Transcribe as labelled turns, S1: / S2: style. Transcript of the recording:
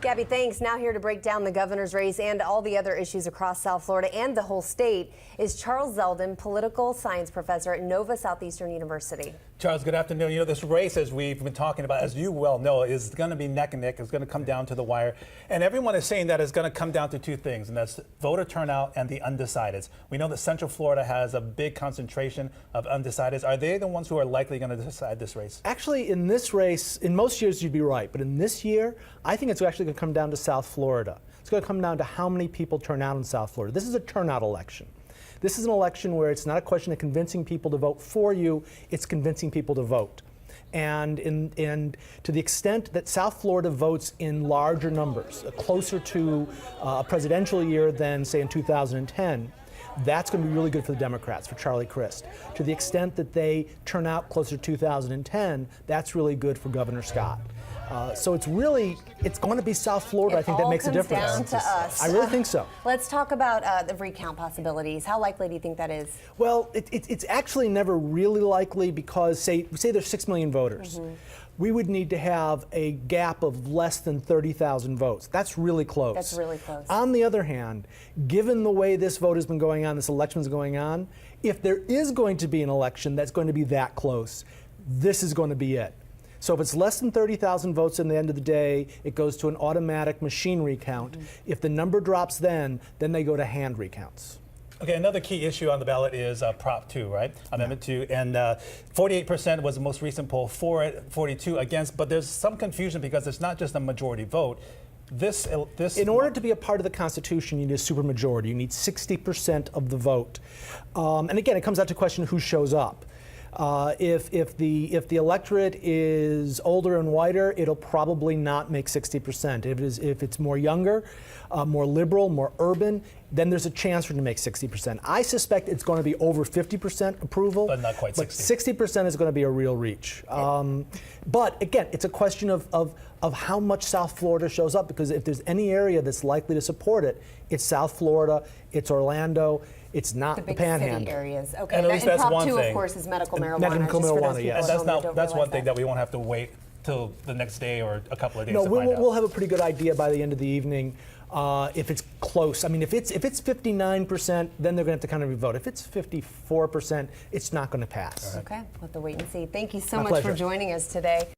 S1: Gabby, thanks. Now here to break down the governor's race and all the other issues across South Florida and the whole state is Charles Zeldin, political science professor at Southeastern University.
S2: Charles, good afternoon. You know, this race, as we've been talking about, as you well know, is going to be neck and neck. It's going to come down to the wire. And everyone is saying that it's going to come down to two things, and that's voter turnout and the undecideds. We know that Central Florida has a big concentration of undecideds. Are they the ones who are likely going to decide this race?
S3: Actually, in this race, in most years you'd be right, but in this year, I think it's actually going to come down to South Florida. It's going to come down to how many people turn out in South Florida. This is a turnout election. This is an election where it's not a question of convincing people to vote for you, it's convincing people to vote. And to the extent that South Florida votes in larger numbers, closer to a presidential year than, say, in 2010, that's going to be really good for the Democrats, for Charlie Crist. To the extent that they turn out closer to 2010, that's really good for Governor Scott. So it's going to be South Florida, I think, that makes a difference.
S1: Down to us.
S3: I really think so.
S1: Let's talk about the recount possibilities. How likely do you think that is?
S3: Well, it's actually never really likely because, say there's 6 million voters. Mm-hmm. We would need to have a gap of less than 30,000 votes. That's really close.
S1: That's really close.
S3: On the other hand, given the way this vote has been going on, this election is going on, if there is going to be an election that's going to be that close, this is going to be it. So if it's less than 30,000 votes in the end of the day, it goes to an automatic machine recount. Mm-hmm. If the number drops then they go to hand recounts.
S2: Okay, another key issue on the ballot is Prop 2, right? Amendment 2, and 48% was the most recent poll for it, 42 against, but there's some confusion because it's not just a majority vote. In
S3: order to be a part of the Constitution, you need a supermajority. You need 60% of the vote. And again, it comes out to question who shows up. If the electorate is older and whiter, it'll probably not make 60%. If it's more younger, more liberal, more urban, then there's a chance for it to make 60%. I suspect it's going to be over 50% approval,
S2: but not quite 60.
S3: But 60% is going to be a real reach. But again, it's a question of how much South Florida shows up, because if there's any area that's likely to support it, it's South Florida, it's Orlando. It's not the Panhandle.
S1: City areas. Okay.
S2: And at least that's
S1: Prop
S2: one
S1: 2,
S2: thing.
S1: Of course, is medical marijuana.
S3: Medical marijuana, yes.
S2: And that's one thing that we won't have to wait till the next day or a couple of days to find out.
S3: We'll have a pretty good idea by the end of the evening if it's close. I mean, if it's 59%, then they're going to have to kind of revote. If it's 54%, it's not going to pass.
S1: Okay, we'll have to wait and see. Thank you so
S3: My
S1: much
S3: pleasure.
S1: for joining us today.